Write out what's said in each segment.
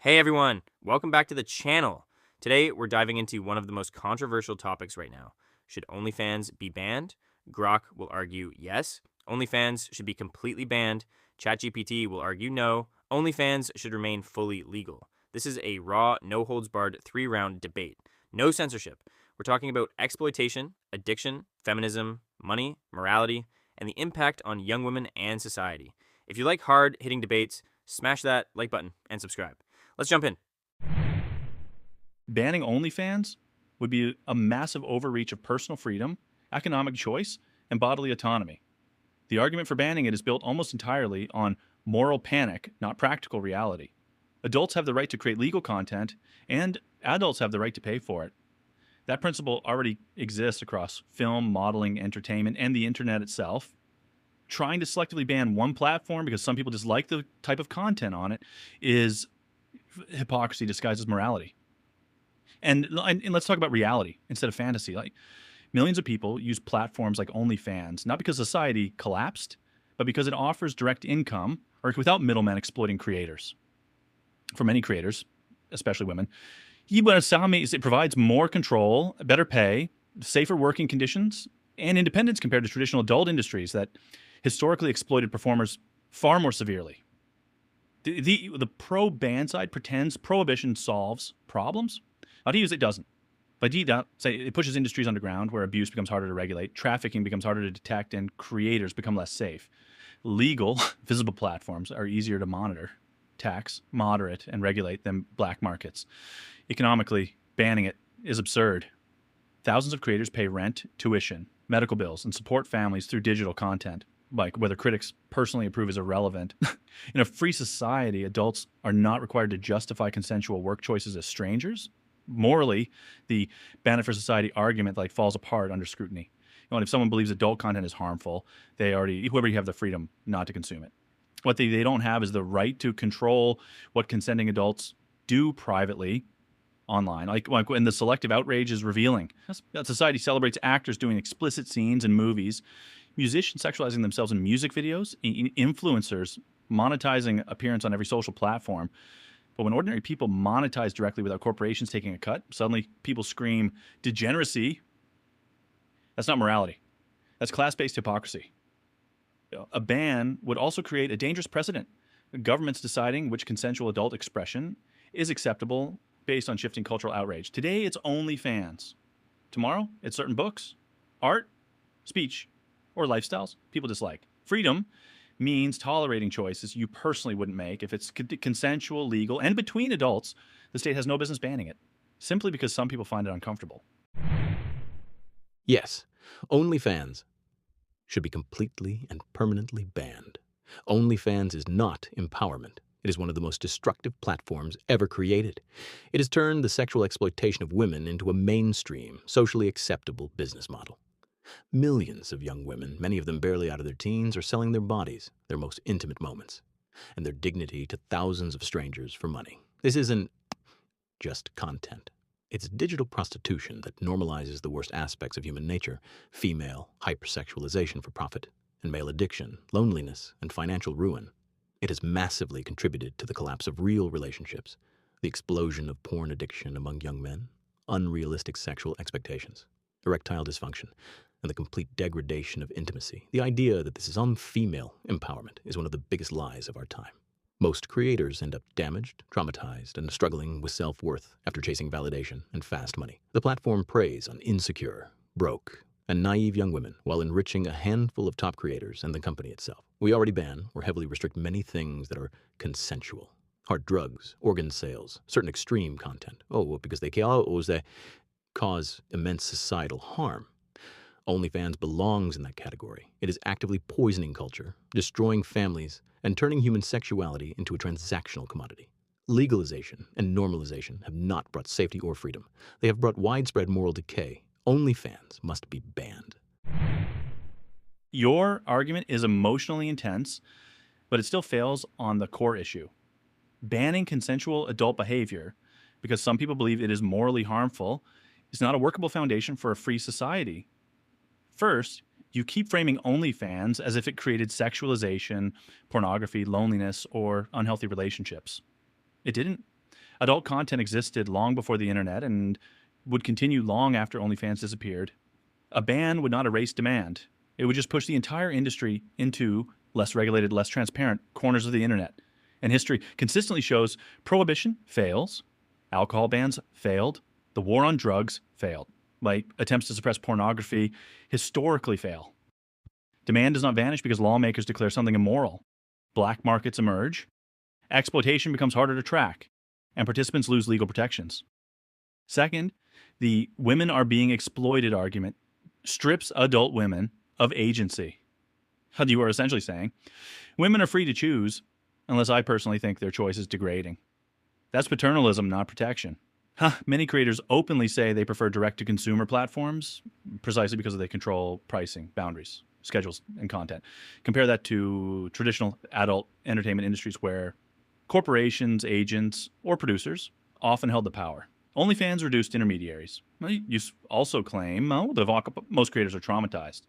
Hey everyone, welcome back to the channel. Today we're diving into one of the most controversial topics right now. Should OnlyFans be banned? Grok will argue yes. OnlyFans should be completely banned. ChatGPT will argue no. OnlyFans should remain fully legal. This is a raw, no-holds-barred, three-round debate. No censorship. We're talking about exploitation, addiction, feminism, money, morality, and the impact on young women and society. If you like hard-hitting debates, smash that like button and subscribe. Let's jump in. Banning OnlyFans would be a massive overreach of personal freedom, economic choice, and bodily autonomy. The argument for banning it is built almost entirely on moral panic, not practical reality. Adults have the right to create legal content, and adults have the right to pay for it. That principle already exists across film, modeling, entertainment, and the internet itself. Trying to selectively ban one platform because some people just like the type of content on it is hypocrisy disguised as morality. And let's talk about reality instead of fantasy. Like, millions of people use platforms like OnlyFans, not because society collapsed, but because it offers direct income or without middlemen exploiting creators. For many creators, especially women, it provides more control, better pay, safer working conditions, and independence compared to traditional adult industries that historically exploited performers far more severely. The pro-ban side pretends prohibition solves problems. Ideas it doesn't. But say it pushes industries underground where abuse becomes harder to regulate, trafficking becomes harder to detect, and creators become less safe. Legal, visible platforms are easier to monitor, tax, moderate, and regulate than black markets. Economically, banning it is absurd. Thousands of creators pay rent, tuition, medical bills, and support families through digital content. Like, whether critics personally approve is irrelevant. In a free society, adults are not required to justify consensual work choices as strangers. Morally, the benefit for society argument falls apart under scrutiny. And if someone believes adult content is harmful, whoever you have the freedom not to consume it. What they don't have is the right to control what consenting adults do privately online. Like when the selective outrage is revealing. That society celebrates actors doing explicit scenes in movies, musicians sexualizing themselves in music videos, influencers monetizing appearance on every social platform. But when ordinary people monetize directly without corporations taking a cut, suddenly people scream degeneracy. That's not morality. That's class-based hypocrisy. A ban would also create a dangerous precedent. Governments deciding which consensual adult expression is acceptable based on shifting cultural outrage. Today, it's OnlyFans. Tomorrow, it's certain books, art, speech, or lifestyles people dislike. Freedom means tolerating choices you personally wouldn't make. If it's consensual, legal, and between adults, the state has no business banning it, simply because some people find it uncomfortable. Yes, OnlyFans should be completely and permanently banned. OnlyFans is not empowerment. It is one of the most destructive platforms ever created. It has turned the sexual exploitation of women into a mainstream, socially acceptable business model. Millions of young women, many of them barely out of their teens, are selling their bodies, their most intimate moments, and their dignity to thousands of strangers for money. This isn't just content. It's digital prostitution that normalizes the worst aspects of human nature: female hypersexualization for profit, and male addiction, loneliness, and financial ruin. It has massively contributed to the collapse of real relationships, the explosion of porn addiction among young men, unrealistic sexual expectations, erectile dysfunction, and the complete degradation of intimacy. The idea that this is female empowerment is one of the biggest lies of our time. Most creators end up damaged, traumatized, and struggling with self-worth after chasing validation and fast money. The platform preys on insecure, broke, and naive young women while enriching a handful of top creators and the company itself. We already ban or heavily restrict many things that are consensual. Hard drugs, organ sales, certain extreme content. Because they cause immense societal harm. OnlyFans belongs in that category. It is actively poisoning culture, destroying families, and turning human sexuality into a transactional commodity. Legalization and normalization have not brought safety or freedom. They have brought widespread moral decay. OnlyFans must be banned. Your argument is emotionally intense, but it still fails on the core issue. Banning consensual adult behavior because some people believe it is morally harmful is not a workable foundation for a free society. First, you keep framing OnlyFans as if it created sexualization, pornography, loneliness, or unhealthy relationships. It didn't. Adult content existed long before the internet and would continue long after OnlyFans disappeared. A ban would not erase demand. It would just push the entire industry into less regulated, less transparent corners of the internet. And history consistently shows prohibition fails, alcohol bans failed, the war on drugs failed. Like attempts to suppress pornography historically fail. Demand does not vanish because lawmakers declare something immoral. Black markets emerge, exploitation becomes harder to track, and participants lose legal protections. Second, the women are being exploited argument strips adult women of agency. You are essentially saying, women are free to choose, unless I personally think their choice is degrading. That's paternalism, not protection. Many creators openly say they prefer direct-to-consumer platforms precisely because they control pricing, boundaries, schedules, and content. Compare that to traditional adult entertainment industries where corporations, agents, or producers often held the power. OnlyFans reduced intermediaries. You also claim most creators are traumatized.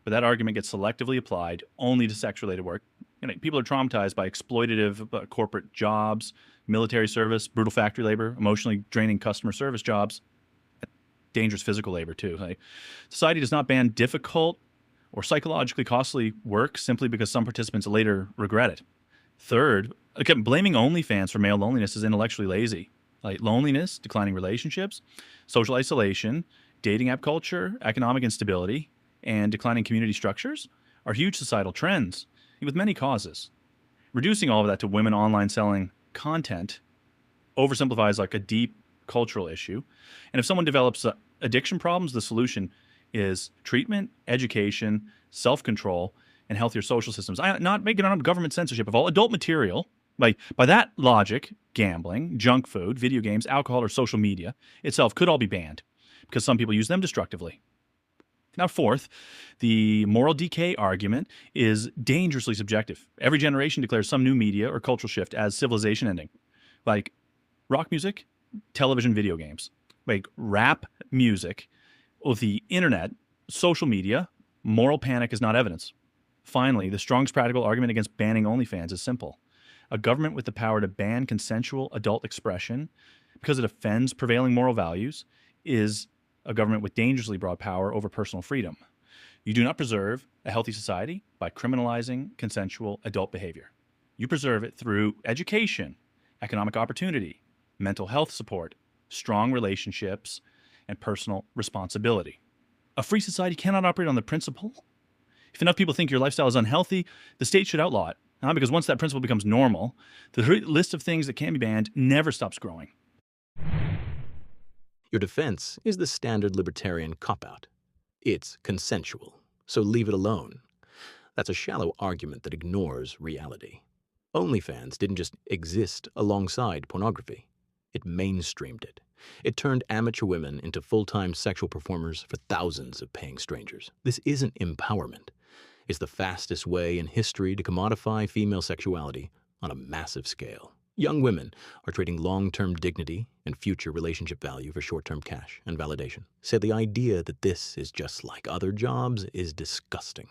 But that argument gets selectively applied only to sex-related work. People are traumatized by exploitative corporate jobs, military service, brutal factory labor, emotionally draining customer service jobs, dangerous physical labor too. Society does not ban difficult or psychologically costly work simply because some participants later regret it. Third, blaming OnlyFans for male loneliness is intellectually lazy. Loneliness, declining relationships, social isolation, dating app culture, economic instability, and declining community structures are huge societal trends with many causes. Reducing all of that to women online selling content oversimplifies a deep cultural issue. And if someone develops addiction problems, the solution is treatment, education, self-control, and healthier social systems. Not making it government censorship of all adult material. By that logic, gambling, junk food, video games, alcohol, or social media itself could all be banned because some people use them destructively. Now, fourth, the moral decay argument is dangerously subjective. Every generation declares some new media or cultural shift as civilization ending, like rock music, television, video games, like rap music, with the internet, social media. Moral panic is not evidence. Finally, the strongest practical argument against banning OnlyFans is simple. A government with the power to ban consensual adult expression because it offends prevailing moral values is a government with dangerously broad power over personal freedom. You do not preserve a healthy society by criminalizing consensual adult behavior. You preserve it through education, economic opportunity, mental health support, strong relationships, and personal responsibility. A free society cannot operate on the principle. If enough people think your lifestyle is unhealthy, the state should outlaw it. Because once that principle becomes normal, the list of things that can be banned never stops growing. Your defense is the standard libertarian cop-out. It's consensual, so leave it alone. That's a shallow argument that ignores reality. OnlyFans didn't just exist alongside pornography. It mainstreamed it. It turned amateur women into full-time sexual performers for thousands of paying strangers. This isn't empowerment. It's the fastest way in history to commodify female sexuality on a massive scale. Young women are trading long-term dignity and future relationship value for short-term cash and validation. So the idea that this is just like other jobs is disgusting.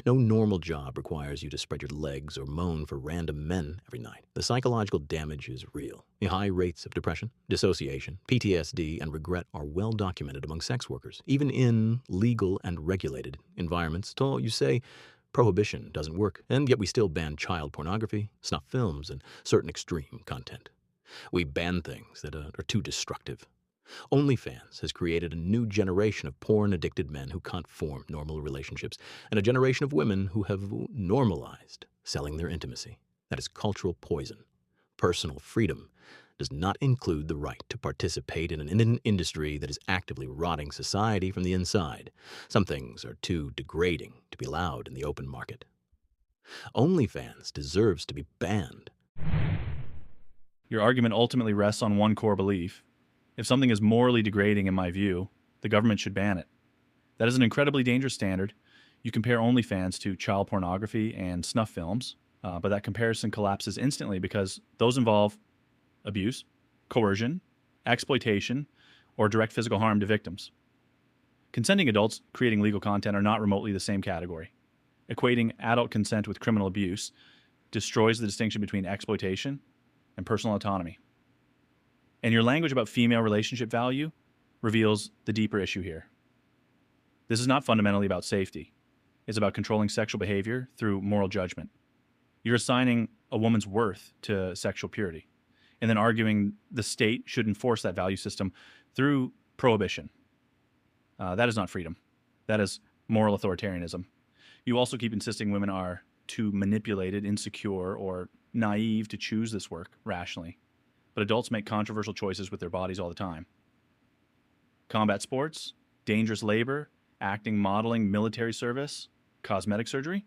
No normal job requires you to spread your legs or moan for random men every night. The psychological damage is real. The high rates of depression, dissociation, PTSD, and regret are well documented among sex workers, even in legal and regulated environments. So you say prohibition doesn't work, and yet we still ban child pornography, snuff films, and certain extreme content. We ban things that are too destructive. OnlyFans has created a new generation of porn-addicted men who can't form normal relationships, and a generation of women who have normalized selling their intimacy. That is cultural poison. Personal freedom does not include the right to participate in an industry that is actively rotting society from the inside. Some things are too degrading to be allowed in the open market. OnlyFans deserves to be banned. Your argument ultimately rests on one core belief. If something is morally degrading in my view, the government should ban it. That is an incredibly dangerous standard. You compare OnlyFans to child pornography and snuff films, but that comparison collapses instantly because those involve abuse, coercion, exploitation, or direct physical harm to victims. Consenting adults creating legal content are not remotely the same category. Equating adult consent with criminal abuse destroys the distinction between exploitation and personal autonomy. And your language about female relationship value reveals the deeper issue here. This is not fundamentally about safety. It's about controlling sexual behavior through moral judgment. You're assigning a woman's worth to sexual purity and then arguing the state should enforce that value system through prohibition. That is not freedom. That is moral authoritarianism. You also keep insisting women are too manipulated, insecure, or naive to choose this work rationally. But adults make controversial choices with their bodies all the time. Combat sports, dangerous labor, acting, modeling, military service, cosmetic surgery.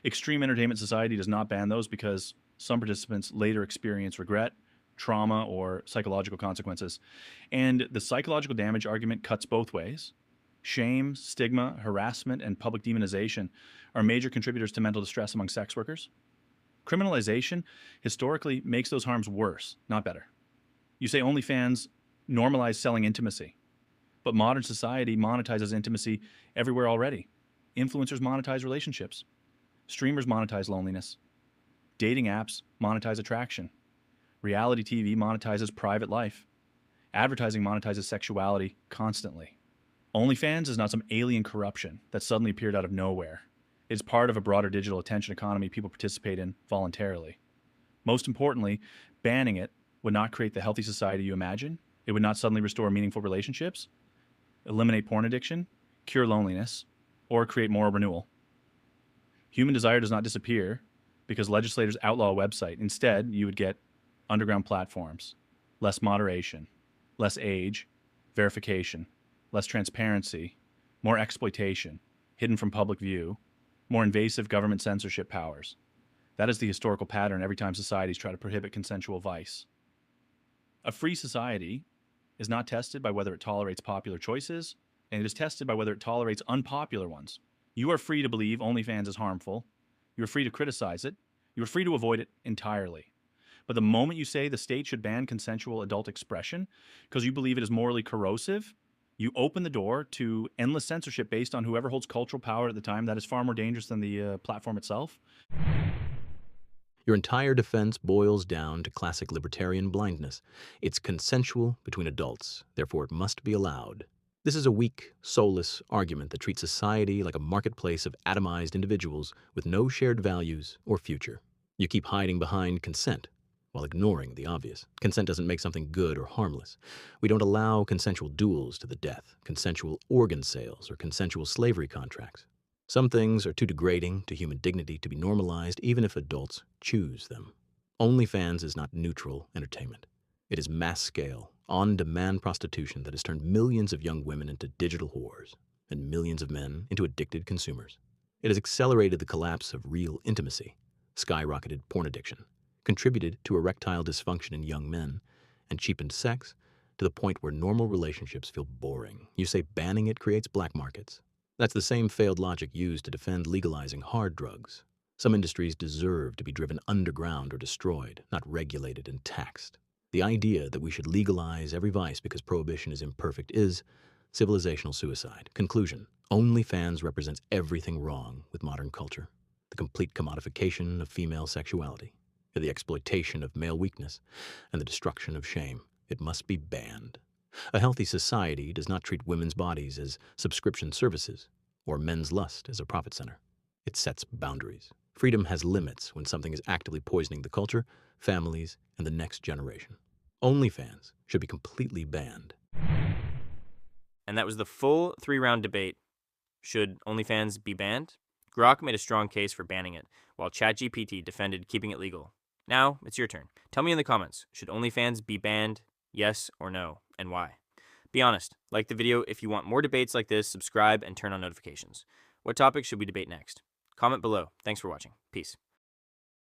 Extreme Entertainment Society does not ban those because some participants later experience regret, trauma, or psychological consequences. And the psychological damage argument cuts both ways. Shame, stigma, harassment, and public demonization are major contributors to mental distress among sex workers. Criminalization historically makes those harms worse, not better. You say OnlyFans normalize selling intimacy, but modern society monetizes intimacy everywhere already. Influencers monetize relationships. Streamers monetize loneliness. Dating apps monetize attraction. Reality TV monetizes private life. Advertising monetizes sexuality constantly. OnlyFans is not some alien corruption that suddenly appeared out of nowhere. It's part of a broader digital attention economy people participate in voluntarily. Most importantly, banning it would not create the healthy society you imagine. It would not suddenly restore meaningful relationships, eliminate porn addiction, cure loneliness, or create moral renewal. Human desire does not disappear because legislators outlaw a website. Instead, you would get underground platforms, less moderation, less age, verification, less transparency, more exploitation, hidden from public view, more invasive government censorship powers. That is the historical pattern every time societies try to prohibit consensual vice. A free society is not tested by whether it tolerates popular choices, and it is tested by whether it tolerates unpopular ones. You are free to believe OnlyFans is harmful. You are free to criticize it. You are free to avoid it entirely. But the moment you say the state should ban consensual adult expression because you believe it is morally corrosive, you open the door to endless censorship based on whoever holds cultural power at the time. That is far more dangerous than the platform itself. Your entire defense boils down to classic libertarian blindness. It's consensual between adults, therefore it must be allowed. This is a weak, soulless argument that treats society like a marketplace of atomized individuals with no shared values or future. You keep hiding behind consent while ignoring the obvious. Consent doesn't make something good or harmless. We don't allow consensual duels to the death, consensual organ sales, or consensual slavery contracts. Some things are too degrading to human dignity to be normalized, even if adults choose them. OnlyFans is not neutral entertainment. It is mass-scale, on-demand prostitution that has turned millions of young women into digital whores and millions of men into addicted consumers. It has accelerated the collapse of real intimacy, skyrocketed porn addiction, contributed to erectile dysfunction in young men, and cheapened sex to the point where normal relationships feel boring. You say banning it creates black markets. That's the same failed logic used to defend legalizing hard drugs. Some industries deserve to be driven underground or destroyed, not regulated and taxed. The idea that we should legalize every vice because prohibition is imperfect is civilizational suicide. Conclusion: OnlyFans represents everything wrong with modern culture. The complete commodification of female sexuality, the exploitation of male weakness, and the destruction of shame. It must be banned. A healthy society does not treat women's bodies as subscription services or men's lust as a profit center. It sets boundaries. Freedom has limits when something is actively poisoning the culture, families, and the next generation. OnlyFans should be completely banned. And that was the full 3-round debate. Should OnlyFans be banned? Grok made a strong case for banning it, while ChatGPT defended keeping it legal. Now, it's your turn. Tell me in the comments, should OnlyFans be banned? Yes or no, and why? Be honest. Like the video if you want more debates like this, subscribe, and turn on notifications. What topic should we debate next? Comment below. Thanks for watching. Peace.